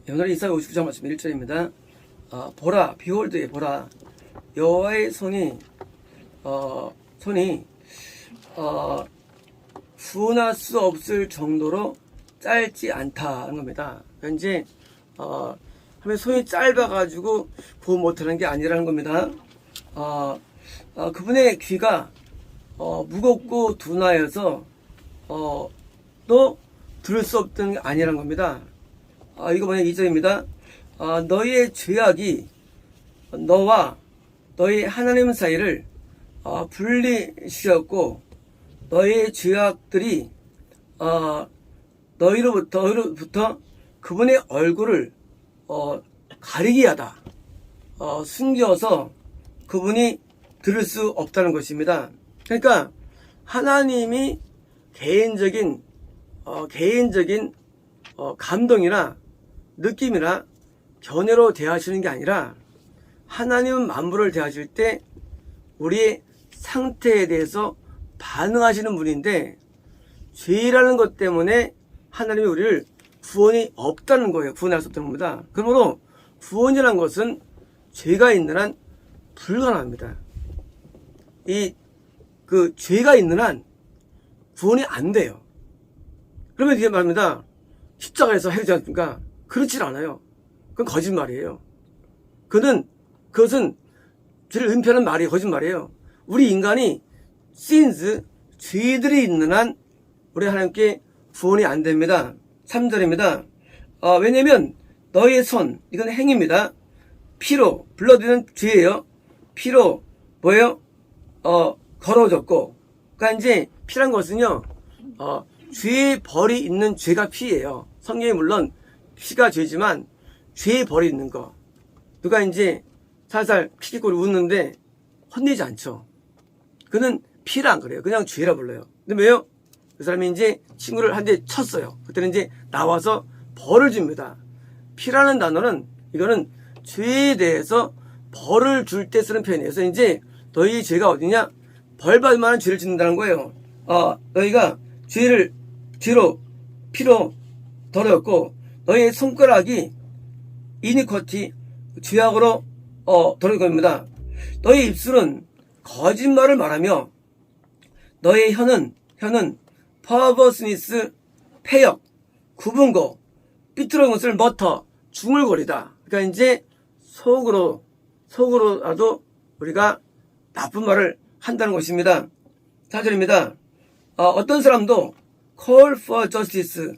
오늘 이사야 59장 말씀 1절입니다. 보라, 비홀드에 보라, 여호와의 손이 구원할 수 없을 정도로 짧지 않다는 겁니다. 현재 하면 손이 짧아가지고 구원 못하는 게 아니라는 겁니다. 그분의 귀가 무겁고 둔하여서 또 들을 수 없던 게 아니라는 겁니다. 이거 뭐냐 2절입니다. 너희의 죄악이 너와 너희 하나님 사이를 분리시켰고 너희의 죄악들이 너희로부터 그분의 얼굴을 가리게 하다. 숨겨서 그분이 들을 수 없다는 것입니다. 그러니까 하나님이 개인적인 감동이나 느낌이나 견해로 대하시는 게 아니라 하나님은 만물을 대하실 때 우리의 상태에 대해서 반응하시는 분인데 죄라는 것 때문에 하나님이 우리를 구원이 없다는 거예요. 구원할 수 없다는 겁니다. 그러므로 구원이라는 것은 죄가 있는 한 불가능합니다. 죄가 있는 한 구원이 안 돼요. 그러면 이게 말입니다. 십자가에서 해주지 않습니까? 그렇지 않아요. 그건 거짓말이에요. 그것은 죄를 은폐하는 말이 거짓말이에요. 우리 인간이 sins, 죄들이 있는 한 우리 하나님께 구원이 안 됩니다. 3절입니다. 왜냐면 너희의 손, 이건 행입니다. 피로, 블러드는 죄예요. 피로 뭐예요? 걸어졌고, 그러니까 이제 피란 것은요, 죄의 벌이 있는 죄가 피예요. 성경에 물론 피가 죄지만 죄의 벌이 있는 거. 누가 이제 살살 피기꼬리 웃는데 혼내지 않죠. 그는 피라 안 그래요. 그냥 죄라 불러요. 근데 왜요? 그 사람이 이제 친구를 한 대 쳤어요. 그때는 이제 나와서 벌을 줍니다. 피라는 단어는 이거는 죄에 대해서 벌을 줄 때 쓰는 표현이에요. 그래서 이제 너희 죄가 어디냐? 벌 받을 만한 죄를 짓는다는 거예요. 너희가 피로 더러웠고 너희의 손가락이 이니쿼티, 죄악으로 더러운 겁니다. 너희 입술은 거짓말을 말하며 너의 혀는 퍼버스니스, 패역, 구분고, 삐뚤어진 것을 머터, 중얼거리다. 그러니까 이제 속으로라도 우리가 나쁜 말을 한다는 것입니다. 4절입니다. 어떤 사람도 call for justice.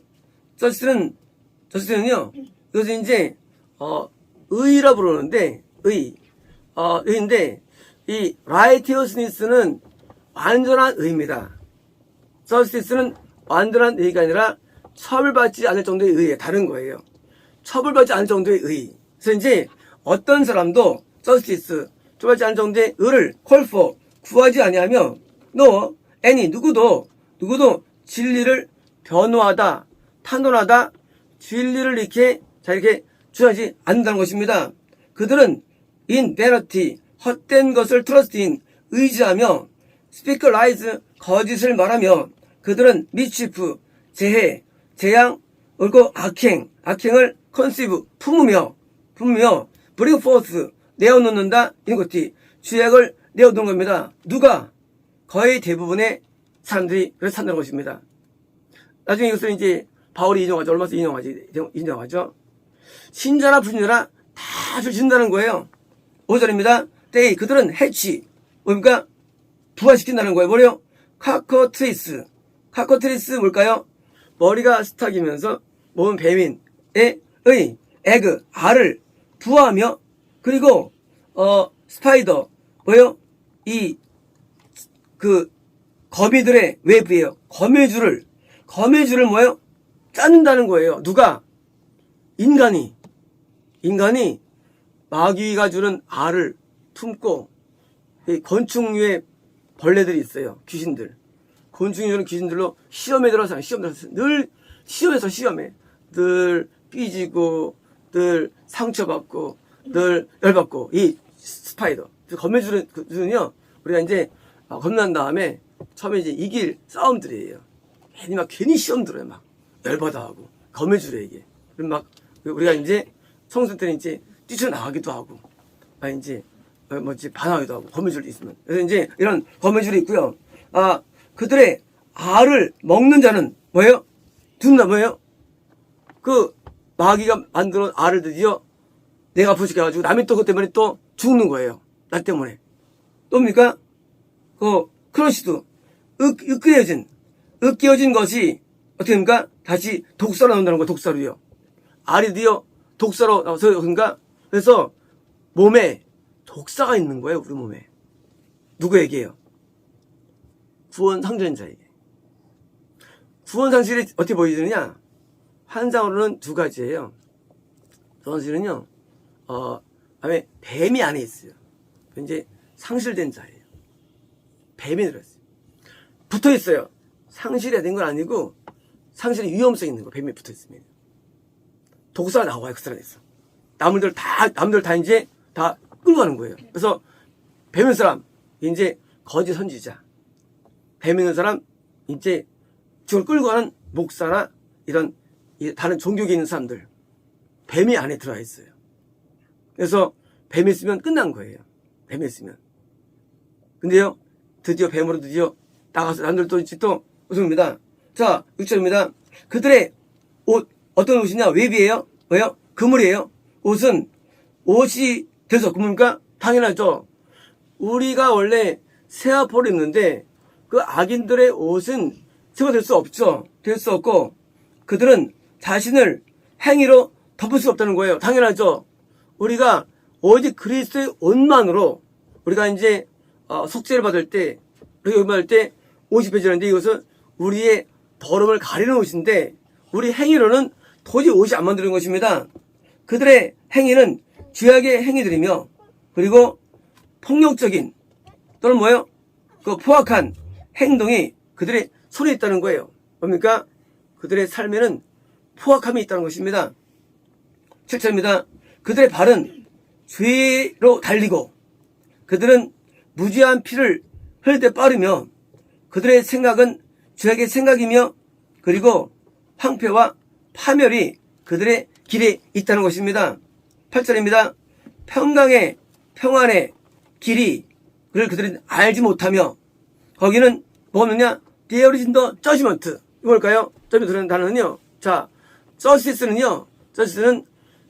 justice는요, 이것은 이제, 의라 부르는데, 의인데, 이 righteousness는 완전한 의입니다. justice는 완전한 의가 아니라 처벌받지 않을 정도의 의에 다른 거예요. 처벌받지 않을 정도의 의. 그래서 이제 어떤 사람도 justice, 처벌받지 않을 정도의 의를 call for, 구하지 아니하며 누구도 진리를 변호하다, 탄원하다, 진리를 이렇게 주장하지 않는다는 것입니다. 그들은 in vanity, 헛된 것을 trust in, 의지하며 speak lies, 거짓을 말하며 그들은 mischief, 재해, 재앙, 그리고 악행을 conceive, 품으며 bring forth, 내어놓는다, 이것이 죄악을 내어놓는 겁니다. 누가? 거의 대부분의 사람들이 그래서 산다는 것입니다. 나중에 이것을 이제 바울이 얼마나 인용하죠? 신자나 불신자나 다 주신다는 거예요. 5절입니다. 그들은 해치, 뭡니까? 부활시킨다는 거예요. 뭐래요? 카커트리스 뭘까요? 머리가 스탁이면서 몸은 뱀인의 에그, 알을 부화하며, 그리고 스파이더, 뭐예요? 거미들의 웹이에요. 거미줄을 뭐예요? 짠다는 거예요. 누가? 인간이 마귀가 주는 알을 품고, 건축류의 벌레들이 있어요. 귀신들. 곤충이 주는 귀신들로 시험에 들어서 늘 시험해. 늘 삐지고, 늘 상처받고, 늘 열받고, 이 스파이더. 거미줄은요, 우리가 이제 겁난 다음에 처음에 이제 이길 싸움들이에요. 괜히 시험 들어요. 막 열받아 하고. 거미줄에 이게. 그럼 막 우리가 이제 청소 때는 이제 뛰쳐나가기도 하고, 이제, 반항하기도 하고, 거미줄이 있으면. 그래서 이제 이런 거미줄이 있고요. 그들의 알을 먹는 자는 뭐예요? 듣나 뭐예요? 그 마귀가 만들어 알을 드디어 내가 부식해가지고 남이 또 그것 때문에 또 죽는 거예요. 나 때문에. 또입니까? 크러시도 으깨어진 것이 어떻게 됩니까? 다시 독사로 나온다는 거예요. 독사로요. 알이 드디어 독사로 나와서 그런가? 그래서 몸에 독사가 있는 거예요. 우리 몸에. 누구에게요? 구원 상전자에게. 구원 상실이 어떻게 보여지느냐? 환상으로는 두 가지예요. 구원 상실은요, 다음에 뱀이 안에 있어요. 이제 상실된 자예요. 뱀이 들어있어요. 붙어 있어요. 상실이 된 건 아니고 상실의 위험성이 있는 거. 뱀이 붙어 있으면 독사가 나와요. 그 사람에서. 남들 다 이제 다 끌고 가는 거예요. 그래서 뱀 있는 사람 이제 거짓 선지자, 뱀 있는 사람 이제 저걸 끌고 가는 목사나 이런 다른 종교에 있는 사람들, 뱀이 안에 들어와 있어요. 그래서 뱀이 있으면 끝난 거예요. 뱀이 있으면. 근데요, 드디어 뱀으로 드디어 나가서 남들도 있지 또 웃습니다. 자, 6절입니다. 그들의 옷, 어떤 옷이냐? 웹이에요? 뭐예요? 그물이에요? 옷이 돼서 그물입니까? 당연하죠. 우리가 원래 세아포를 입는데 그 악인들의 옷은 새가 될 수 없죠. 될 수 없고 그들은 자신을 행위로 덮을 수 없다는 거예요. 당연하죠. 우리가 오직 그리스도의 옷만으로 우리가 이제 속죄를 받을 때, 우리가 받을 때 옷이 펴지는데 이것은 우리의 더러움을 가리는 옷인데 우리 행위로는 도저히 옷이 안 만드는 것입니다. 그들의 행위는 죄악의 행위들이며 그리고 폭력적인 또는 뭐예요? 그 포악한 행동이 그들의 손에 있다는 거예요. 뭡니까? 그들의 삶에는 포악함이 있다는 것입니다. 7절입니다. 그들의 발은 죄로 달리고 그들은 무지한 피를 흘릴 때 빠르며 그들의 생각은 죄악의 생각이며 그리고 황폐와 파멸이 그들의 길에 있다는 것입니다. 8절입니다. 평강의 평안의 길이 그들은 알지 못하며 거기는 뭐가 없느냐? There is no judgment. 뭘까요? judgment라는 단어는요. 자, justice는요. justice는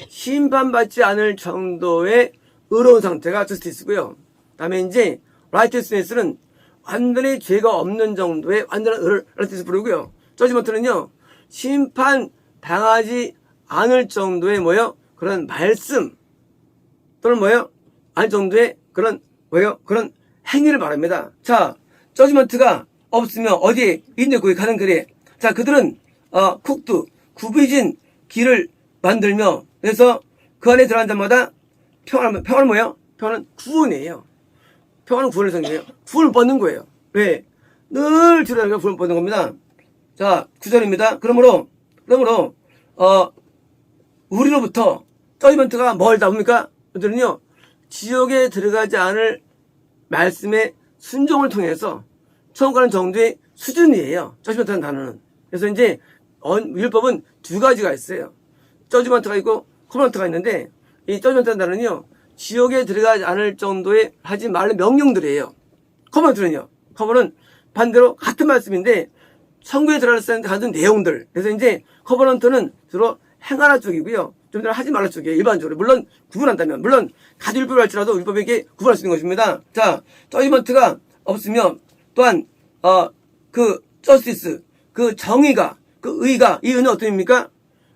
심판받지 않을 정도의 의로운 상태가 justice고요. 다음에 이제 righteousness는 완전히 죄가 없는 정도의 완전한 의를 righteousness 부르고요. judgment는요. 심판 당하지 않을 정도의 뭐요? 그런 말씀 또는 뭐요? 알 정도의 그런 뭐요? 그런 행위를 말합니다. 자, 저지먼트가 없으면 어디에 있냐? 거기 가는 길에. 자, 그들은 쿡도 굽이진 길을 만들며 그래서 그 안에 들어간 자마다 평안은 뭐예요? 평안은 구원이에요. 평안은 구원을 상징해요. 구원을 뻗는 거예요. 왜? 늘 들어가니까 구원을 뻗는 겁니다. 자, 9절입니다. 그러므로 우리로부터 저지먼트가 멀다 뭡니까? 그들은요 지옥에 들어가지 않을 말씀의 순종을 통해서 천국 가는 정도의 수준이에요. 저지먼트라는 단어는. 그래서 이제 율법은 두 가지가 있어요. 저지먼트가 있고 커먼트가 있는데 이 저지먼트라는 단어는요 지옥에 들어가지 않을 정도의 하지 말는 명령들이에요. 커먼은 반대로 같은 말씀인데 천국에 들어갈 때 하는 내용들. 그래서 이제 커버넌트는 주로 행하라 쪽이고요. 좀 전에 하지 말라 쪽이에요. 일반적으로. 물론 구분한다면. 물론 같은 율법을 할지라도 율법에게 구분할 수 있는 것입니다. 자, 저지먼트가 없으면 또한 그 저스티스, 그 정의가, 그 의가, 이 의는 어떤 의미입니까?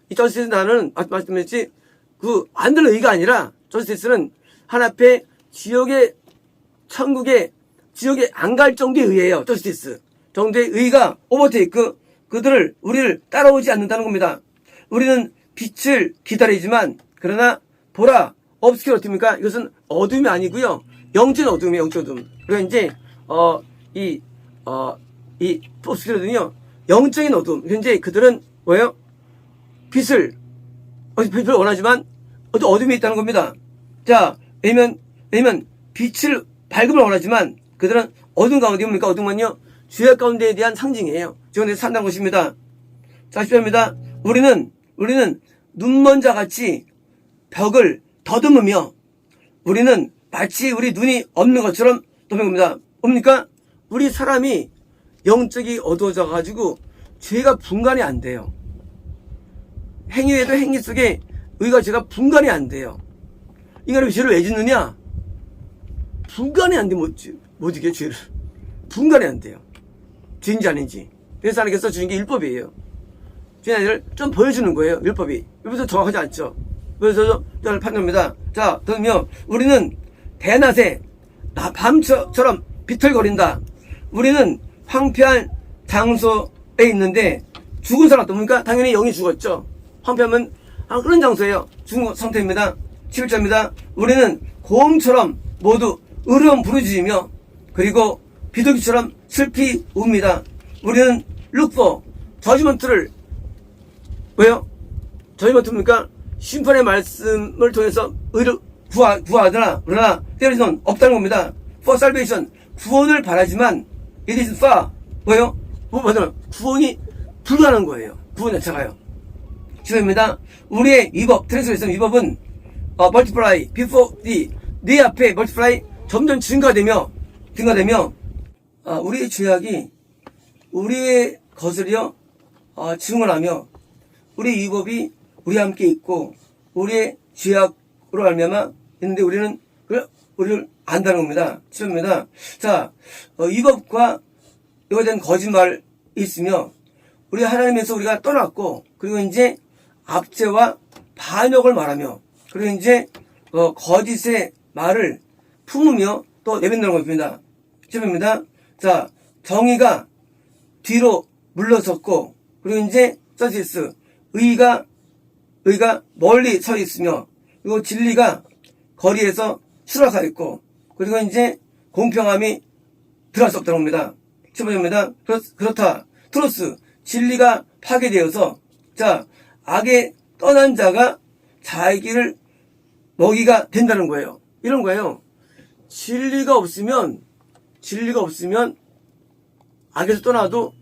이 저스티스 단어는 말씀드렸지 그 완전 의가 아니라 저스티스는 하나 앞에 천국에 지옥에 안 갈 정도의 의예요. 저스티스. 정도의 의가 오버테이크 우리를 따라오지 않는다는 겁니다. 우리는 빛을 기다리지만 그러나 보라 업스큐어 어떻습니까? 이것은 어둠이 아니고요. 영적인 어둠이에요. 영적인 어둠. 그러니까 이제 이 업스큐어는요. 영적인 어둠. 현재 그들은 뭐예요? 빛을 원하지만 어둠이 있다는 겁니다. 자, 왜냐면 빛을 밝음을 원하지만 그들은 어둠 가운데 뭡니까? 어둠은요. 죄악 가운데에 대한 상징이에요. 지원에서 산다는 것입니다. 자, 10절입니다. 우리는 눈먼 자같이 벽을 더듬으며 우리는 마치 우리 눈이 없는 것처럼 도망갑니다. 뭡니까? 우리 사람이 영적이 어두워져 가지고 죄가 분간이 안 돼요. 행위에도 행위 속에 의가 죄가 분간이 안 돼요. 인간이 죄를 왜 짓느냐? 분간이 안 돼. 못 이겨 죄를. 분간이 안 돼요. 죄인지 아닌지. 그래서 하나님께서 주신 게 율법이에요. 죄인을 좀 보여주는 거예요. 율법이. 율법도 정확하지 않죠. 그래서 저를 판단합니다. 자, 그러면 우리는 대낮에 밤처럼 비틀거린다. 우리는 황폐한 장소에 있는데 죽은 사람도 뭡니까? 당연히 영이 죽었죠. 황폐하면 그런 장소예요. 죽은 상태입니다. 11절입니다. 우리는 고음처럼 모두 으름 부르짖으며 그리고 비둘기처럼 슬피 웁니다. 우리는 룩포 저지먼트를 왜요? 저지먼트입니까? 심판의 말씀을 통해서 의를 구하더라. 그러나 there is none 없다는 겁니다. For salvation 구원을 바라지만 it is far 뭐예요? 구원이 불가능한 거예요. 구원 자체가요. 지금입니다. 우리의 위법 트랜스레이션 위법은 multiply before 네 앞에 multiply 점점 증가되며 우리의 죄악이 우리의 것을요 증언하며 우리의 위법이 우리와 함께 있고 우리의 죄악으로 알미암아 있는데 우리는 우리를 안다는 겁니다. 치료입니다. 자, 위법과 이거에 대한 거짓말이 있으며 우리 하나님에서 우리가 떠났고 그리고 이제 압제와 반역을 말하며 그리고 이제 거짓의 말을 품으며 또 내뱉는 겁니다. 치료입니다. 자, 정의가 뒤로 물러섰고 그리고 이제 저지스 의가 멀리 서 있으며 그리고 진리가 거리에서 추락하였고 그리고 이제 공평함이 들어갈 수 없다는 겁니다. 15절입니다. 그렇다. 트로스 진리가 파괴되어서 자 악에 떠난 자가 자기 길을 먹이가 된다는 거예요. 이런 거예요. 진리가 없으면 악에서 떠나도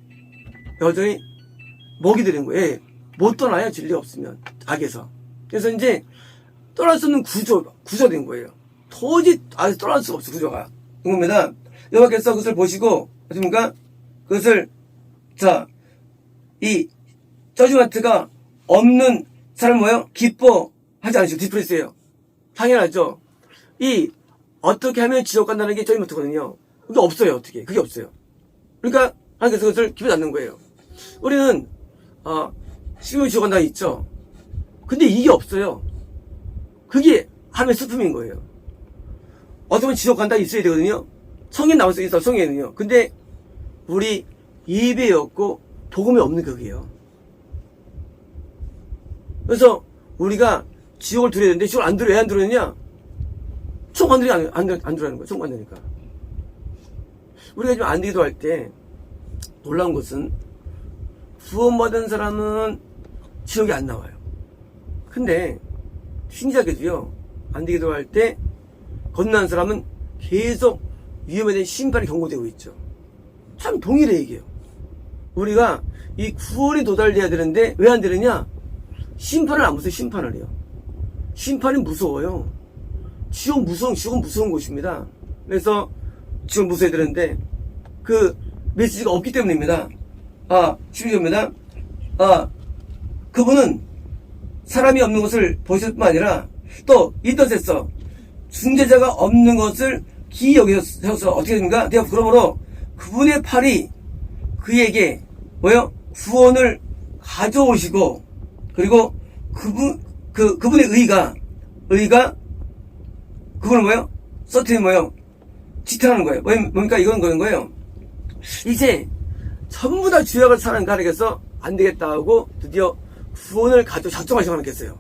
여전히 먹이 되는 거예요. 못 떠나요. 진리가 없으면 악에서. 그래서 이제 떠날 수 없는 구조된 거예요. 도저히 악에서 떠날 수가 없어 구조가. 그겁니다. 여호와께서 그것을 보시고 어떻습니까? 그것을 이 저지먼트가 없는 사람 뭐예요? 기뻐하지 않으시고 디프레스예요. 당연하죠. 어떻게 하면 지옥 간다는 게 저지먼트거든요. 그게 없어요. 어떻게? 그게 없어요. 그러니까 하나님께서 그것을 기쁘지 않는 거예요. 우리는 지금은 지옥 간다고 있죠. 근데 이게 없어요. 그게 하나님의 슬픔인 거예요. 어떻게 보면 지옥 간다 있어야 되거든요. 성인 나올 수 있어, 성인은요. 근데 우리 예배에 없고 복음이 없는 거예요. 그래서 우리가 지옥을 들어야 되는데 지옥을 왜 안 들어야 총관들이 안 들어가는 거예요. 총관되니까. 우리가 지금 안 되기도 할 때 놀라운 것은 구원받은 사람은 지옥에 안 나와요. 근데 신기하게도요. 안 되기도 할 때 건너는 사람은 계속 위험에 대한 심판이 경고되고 있죠. 참 동일해 얘기예요. 우리가 이 구원이 도달돼야 되는데 왜 안 되느냐? 심판을 안 무서워요. 심판을요. 심판이 무서워요. 지옥은 무서운 곳입니다. 그래서 지옥 무서워야 되는데 그 메시지가 없기 때문입니다. 12절입니다. 그분은 사람이 없는 것을 보셨을 뿐만 아니라 또 인터세서 중재자가 없는 것을 기이 여기셔서 어떻게 됩니까? 그러므로 그분의 팔이 그에게 구원을 가져오시고 그리고 그분의 의가 그분을 서트는 지탱하는 거예요. 뭡니까? 이건 거예요. 이제 전부 다 죄악을 사는 하나님께서 안 되겠다 하고 드디어 구원을 작정하시고 하나님께서요.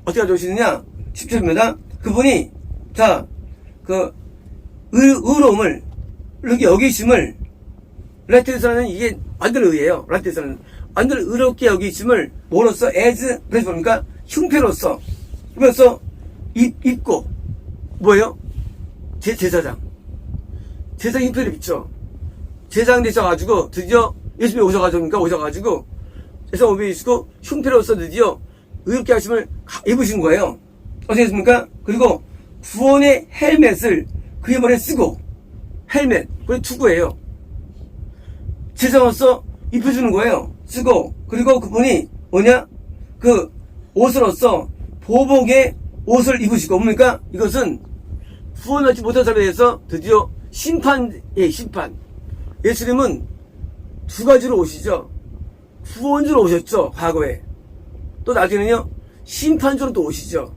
어떻게 가져오시느냐? 10절입니다. 그분이 의로움을 이렇게 여기심을 라틴에서는 이게 완전 의예요. 라틴에서는 완전 의롭게 여기심을 뭐로써 as 그래서 뭡니까? 흉패로서 그래서 입고 뭐예요? 제사장 흉패를 입죠. 제사장 되셔가지고 드디어 예수님이 오셔가지고 제사장 오비시고 흉패로서 드디어 의롭게 하심을 입으신 거예요. 어떻게 했습니까? 그리고 구원의 헬멧을 그의 머리에 쓰고, 헬멧, 그게 투구예요. 제자로서 입혀주는 거예요. 쓰고, 그리고 그분이 뭐냐? 그 옷으로서 보복의 옷을 입으시고, 뭡니까? 이것은 구원하지 못한 사람에 대해서 드디어 심판. 예수님은 두 가지로 오시죠. 구원주로 오셨죠, 과거에. 또 나중에는요, 심판주로 또 오시죠.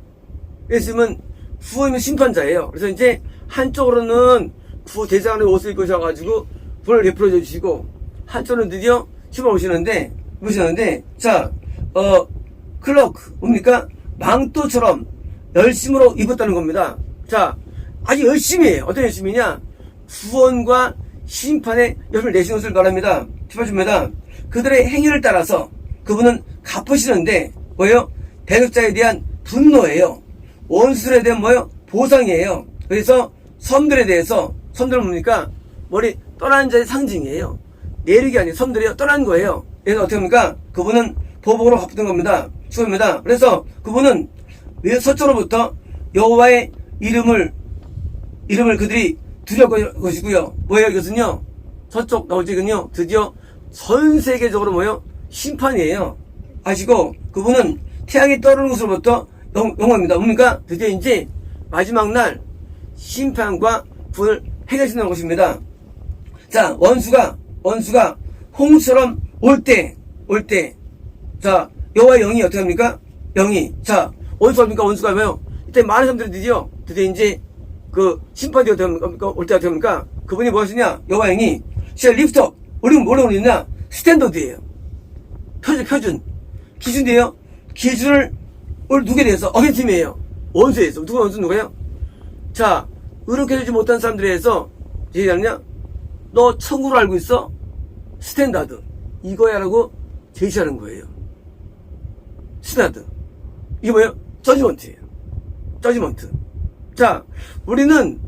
예수님은 구원의 심판자예요. 그래서 이제 한쪽으로는 대장의 옷을 입고 오셔가지고 불을 베풀어 주시고, 한쪽으로는 드디어 심판 오시는데, 자, 클로크, 뭡니까? 망토처럼 열심으로 입었다는 겁니다. 자, 아주 열심히 해요. 어떤 열심이냐? 구원과 심판의 열심을 내시는 것을 말합니다. 짚어줍니다. 그들의 행위를 따라서 그분은 갚으시는데, 뭐예요? 대적자에 대한 분노예요. 원수들에 대한 뭐예요? 보상이에요. 그래서 섬들에 대해서, 섬들은 뭡니까? 머리 떠난 자의 상징이에요. 내륙이 아니에요. 섬들이 떠난 거예요. 그래서 어떻게 합니까? 그분은 보복으로 갚던 겁니다. 수고입니다. 그래서 그분은 서쪽으로부터 여호와의 이름을 그들이 두려울 것이고요. 뭐예요? 이것은요, 서쪽 나오지군요. 드디어 전 세계적으로 뭐예요? 심판이에요. 아시고, 그분은 태양이 떠오르는 곳으로부터 영광입니다. 뭡니까? 드디어 이제 마지막 날 심판과 구원을 해결하시는 것입니다. 자, 원수가 홍수처럼 올 때, 자, 여호와의 영이 어떻게 합니까? 영이. 자, 원수가 뭐예요? 이때 많은 사람들이 드디어 이제 그 심판이 올 때가 어떻게 합니까? 그분이 뭐 하시냐? 여호와의 영이 shall lift up. 우리는 뭐라고 그러냐? 스탠더드예요. 표준. 기준이에요. 기준을 누구에 대해서? 어게인스트임이에요. 원수에 대해서. 누구예요? 자, 의롭게 되지 못한 사람들에 대해서 얘기하느냐? 너 천국을 알고 있어? 스탠다드. 이거야라고 제시하는 거예요. 스탠다드. 이게 뭐예요? 저지먼트예요. 저지먼트. 자, 우리는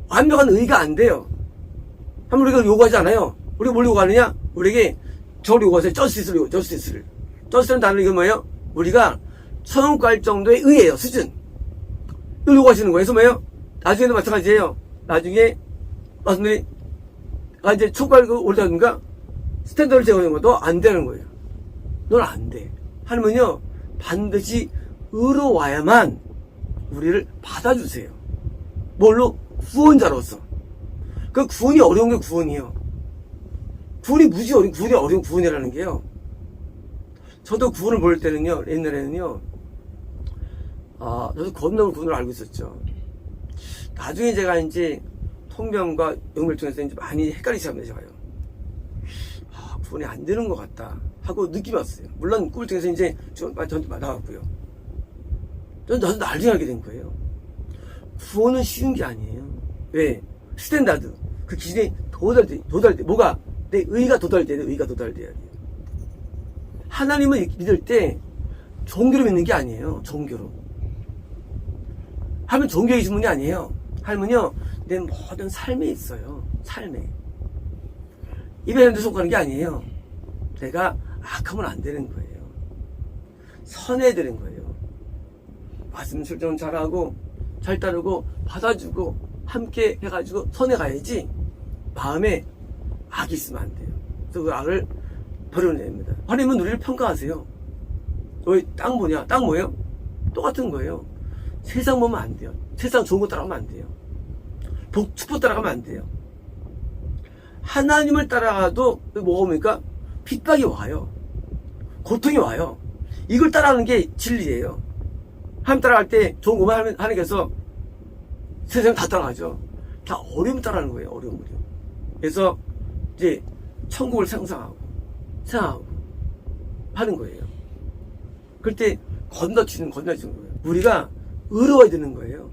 완벽한 의가 안 돼요. 한번 우리가 요구하지 않아요. 우리가 뭘 요구하느냐? 우리에게 저를 요구하세요. 저스티스를. 저스티스는 단어는 이게 뭐예요? 우리가 천국 갈 정도의 의예요. 수준. 이걸 요구하시는 거예요. 그래서 뭐예요? 나중에도 마찬가지예요. 나중에 말씀들이 이제 천국 갈고 올다든가 스탠더를 제공하는 것도 안 되는 거예요. 넌 안 돼. 하나님은요, 반드시 의로와야만 우리를 받아주세요. 뭘로? 구원자로서. 그 구원이 어려운 게 구원이에요. 구원이 어려운 구원이라는 게요. 저도 구원을 볼 때는요, 옛날에는요, 저도 겁나는 구원을 알고 있었죠. 나중에 제가 이제 통병과 영멸통에서 이제 많이 헷갈리기 시작합니다, 제가요. 구원이 안 되는 것 같다 하고 느낌이 왔어요. 물론 꿈을 통해서 이제 저한테 나왔고요. 저도 나중에 알게 된 거예요. 구원은 쉬운 게 아니에요. 왜? 스탠다드. 그 기준에 도달돼. 뭐가? 내 의가 도달돼야 돼요. 하나님을 믿을 때 종교로 믿는 게 아니에요. 종교로. 하나님은 종교의 주문이 아니에요. 하나님은요, 내 모든 삶에 있어요. 삶에. 입에 속하는 게 아니에요. 내가 악하면 안 되는 거예요. 선해야 되는 거예요. 말씀 설정 잘하고, 잘 따르고, 받아주고, 함께 해가지고 선해가야지 마음에 악이 있으면 안 돼요. 그래서 그 악을 버려내야 됩니다. 하나님은 우리를 평가하세요. 너희 땅 뭐냐? 땅 뭐예요? 똑같은 거예요. 세상 보면 안 돼요. 세상 좋은 거 따라가면 안 돼요. 축복 따라가면 안 돼요. 하나님을 따라가도 뭐가 옵니까? 핍박이 와요. 고통이 와요. 이걸 따라가는 게 진리예요. 하나님 따라갈 때 좋은 것만 하나님께서 세상 다 따라가죠. 다 어려움 따라가는 거예요. 어려움. 그래서 이제 천국을 상상하고 하는 거예요. 그럴 때 건너치는 거예요. 우리가 의로워야 되는 거예요.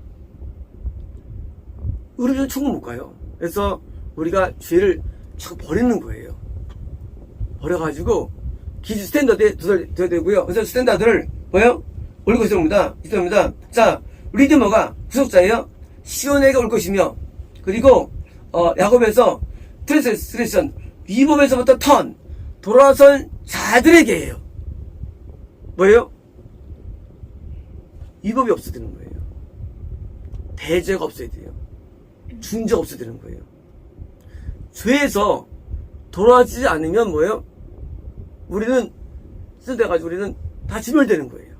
의로우면 천국 못 가요. 그래서 우리가 죄를 자꾸 버리는 거예요. 버려가지고 기준 스탠다드에 도달돼야 되고요. 그래서 스탠다드를 뭐예요? 올리고 있습니다. 자, 리드머가 구속자예요. 시온에게 올 것이며, 그리고 야곱에서 트랜스레이션 위법에서부터 돌아선 자들에게예요. 뭐예요? 위법이 없어야 되는 거예요. 대죄가 없어야 돼요. 중죄가 없어야 되는 거예요. 죄에서 돌아가지 않으면 뭐예요? 우리는 쓰돼가지고 우리는 다 진멸되는 거예요.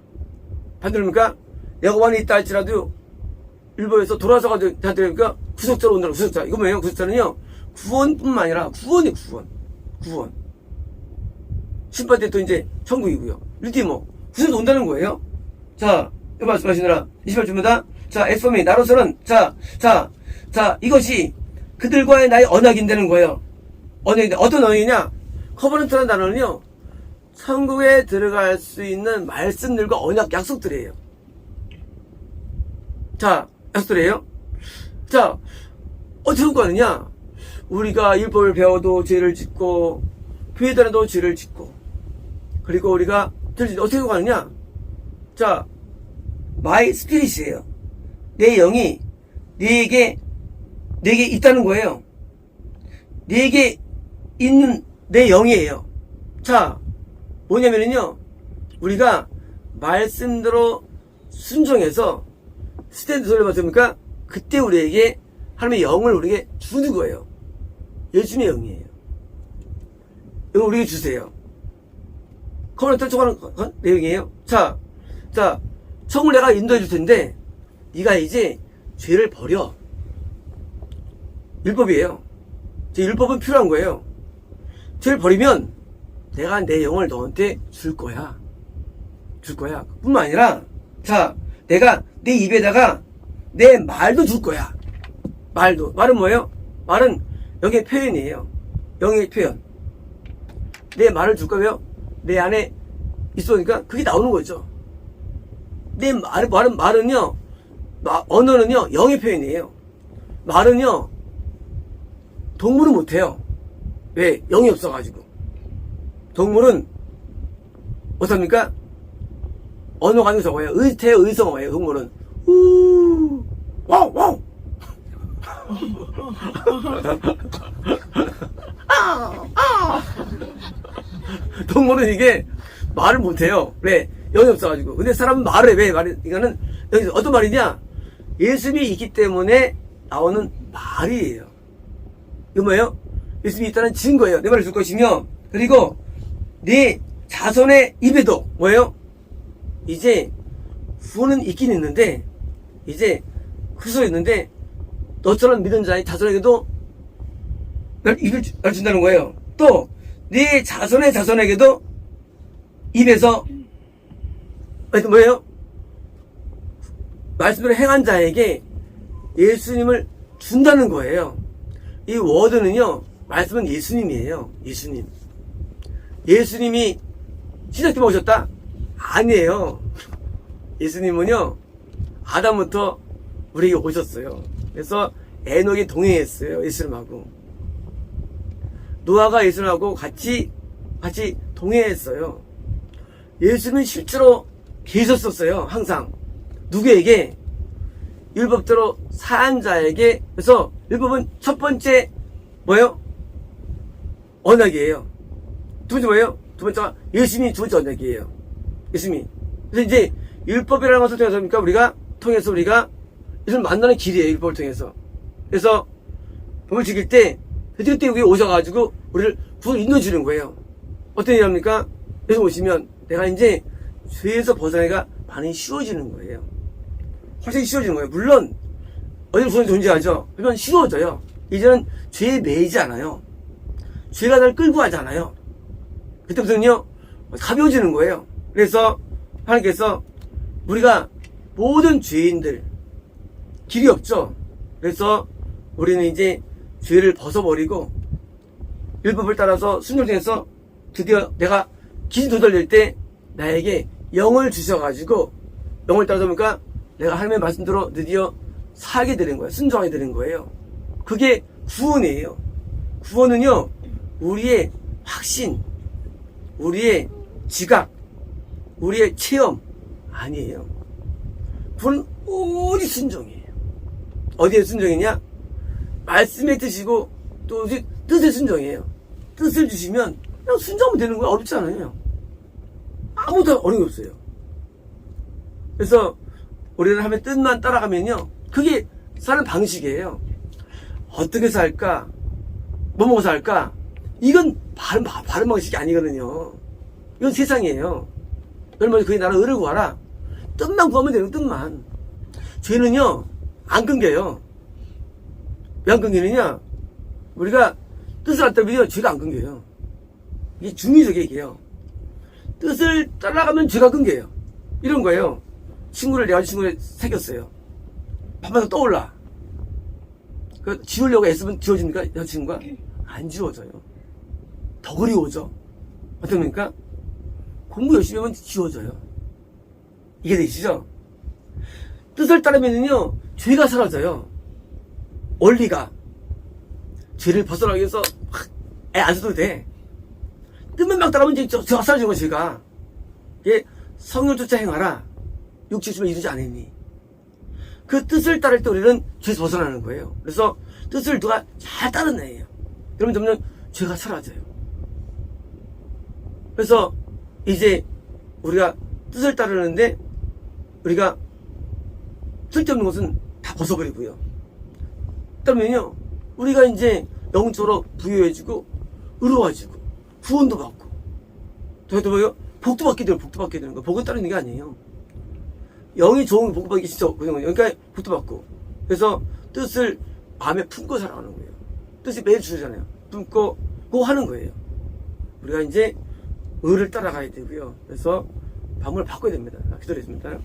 반대로니까 여호와는 있다 할지라도 일본에서 돌아서가지고 다 되니까 구속자로 온다는 구속자. 이거 뭐예요? 구속자는요 구원뿐만 아니라 구원이 구원. 심판 때 또 이제 천국이고요. 이렇게 뭐 구속자 온다는 거예요. 자, 이거 말씀하시느라 28주입니다. 자, 에스포미 나로서는 자 이것이 그들과의 나의 언약인다는 거예요. 언약인데 어떤 언약이냐? 커버넌트라는 단어는요 천국에 들어갈 수 있는 말씀들과 언약 약속들이에요. 자, 약속들이에요. 자, 어떻게 가느냐? 우리가 율법을 배워도 죄를 짓고 교회 다녀도 죄를 짓고 그리고 우리가 어떻게 가느냐? 자, 마이 스피릿이에요. 내 영이 내게 있다는 거예요. 내게 있는 내 영이에요. 자, 뭐냐면요 우리가 말씀대로 순종해서 스탠드 소리를 맞습니까? 그때 우리에게 하나님의 영을 우리에게 주는 거예요. 예수님의 영이에요. 이거 우리에게 주세요. 커버넌트를 촉구하는 내용이에요. 자, 청을 내가 인도해 줄 텐데 네가 이제 죄를 버려. 율법이에요. 율법은 필요한 거예요. 죄를 버리면 내가 내 영을 너한테 줄 거야. 뿐만 아니라 자, 내가 내 입에다가 내 말도 줄 거야. 말은 뭐예요? 말은 영의 표현이에요. 영의 표현. 내 말을 줄 거예요. 내 안에 있으니까 그게 나오는 거죠. 내 말은요, 언어는요, 영의 표현이에요. 말은요, 동물은 못해요. 왜? 영이 없어가지고. 동물은 어떻습니까? 언어가 아니고 저거예요. 의성어예요. 동물은 와우 동물은 이게 말을 못해요. 왜? 영이 없어가지고. 근데 사람은 말을 해. 왜? 이거는 여기서 어떤 말이냐? 예수님이 있기 때문에 나오는 말이에요. 이거 뭐예요? 예수님이 있다는 증거예요. 내 말을 줄 것이며, 그리고 네 자손의 입에도 뭐예요? 이제 구원은 있긴 있는데 이제 그리스도 있는데 너처럼 믿은 자의 자손에게도 날 준다는 거예요. 또 네 자손의 자손에게도 입에서 뭐예요? 말씀대로 행한 자에게 예수님을 준다는 거예요. 이 워드는요, 말씀은 예수님이에요. 예수님이 시작때 오셨다? 아니에요. 예수님은요, 아담부터 우리에게 오셨어요. 그래서 에녹이 동행했어요. 예수님하고. 노아가 예수님하고 같이 동행했어요. 예수님은 실제로 계셨었어요. 항상. 누구에게? 율법대로 산 자에게. 그래서 율법은 첫 번째 뭐예요? 언약이에요. 두 번째 뭐예요? 두 번째가 예수님이 두 번째 언약이에요. 예수님이. 그래서 이제 율법이라는 것을 통해서 우리가 예수님 만나는 길이에요. 율법을 통해서. 그래서 법을 지킬 때 그때 위에 오셔가지고 우리를 구원 인도해 주는 거예요. 어떤 일합니까? 예수 오시면 내가 이제 죄에서 벗어나기가 많이 쉬워지는 거예요. 훨씬 쉬워지는 거예요. 물론 어디로 구원이 존재하죠. 그러면 쉬워져요. 이제는 죄에 매이지 않아요. 죄가 날 끌고 가지 않아요. 그때부터는요 가벼워지는 거예요. 그래서 하나님께서 우리가 모든 죄인들 길이 없죠. 그래서 우리는 이제 죄를 벗어버리고 율법을 따라서 순종해서 드디어 내가 기준 도달될 때 나에게 영을 주셔가지고 영을 따라서 보니까 내가 하나님의 말씀대로 드디어 살게 되는 거예요. 순종하게 되는 거예요. 그게 구원이에요. 구원은요 우리의 확신, 우리의 지각, 우리의 체험 아니에요. 구원은 오직 순종이에요. 어디에 순종이냐? 말씀의 뜻이고 또 뜻의 순종이에요. 뜻을 주시면 그냥 순종하면 되는 거예요. 어렵지 않아요. 아무것도 어려운 게 없어요. 그래서 우리는 하나님의 뜻만 따라가면요. 그게 사는 방식이에요. 어떻게 살까? 뭐 먹어서 할까? 이건 바른 방식이 아니거든요. 이건 세상이에요. 여러분, 그의 나라 의를 구하라. 뜻만 구하면 되는 뜻만. 죄는요, 안 끊겨요. 왜 안 끊기느냐? 우리가 뜻을 안 따르면 죄가 안 끊겨요. 이게 중의적 얘기예요. 뜻을 따라가면 죄가 끊겨요. 이런 거예요. 친구를, 내 여자친구를 사귀었어요. 밤마다 떠올라. 지우려고 애쓰면 지워집니까? 여자친구가? 안 지워져요. 더 그리워져. 어떻습니까? 공부 열심히 하면 지워져요. 이게 되시죠? 뜻을 따르면요, 죄가 사라져요. 원리가. 죄를 벗어나기 위해서 애 안 써도 돼. 뜻만 막 따르면 이제 죄가 사라지는 거야, 죄가. 이게 성령을 쫓아 행하라. 육체심을 이루지 않았니? 그 뜻을 따를 때 우리는 죄에서 벗어나는 거예요. 그래서 뜻을 누가 잘 따르는 애예요. 그러면 점점 죄가 사라져요. 그래서 이제 우리가 뜻을 따르는데 우리가 쓸데없는 것은 다 벗어버리고요. 그러면요, 우리가 이제 영적으로 부유해지고 의로워지고 구원도 받고 또 뭐요? 복도 받게 되는 거예요. 복은 따르는 게 아니에요. 영이 좋은 복 받기 진짜 그런 거예요. 그러니까 복도 받고. 그래서 뜻을 마음에 품고 살아가는 거예요. 뜻이 매일 주잖아요. 품고 고 하는 거예요. 우리가 이제 의를 따라가야 되고요. 그래서 방법을 바꿔야 됩니다. 기도했습니다.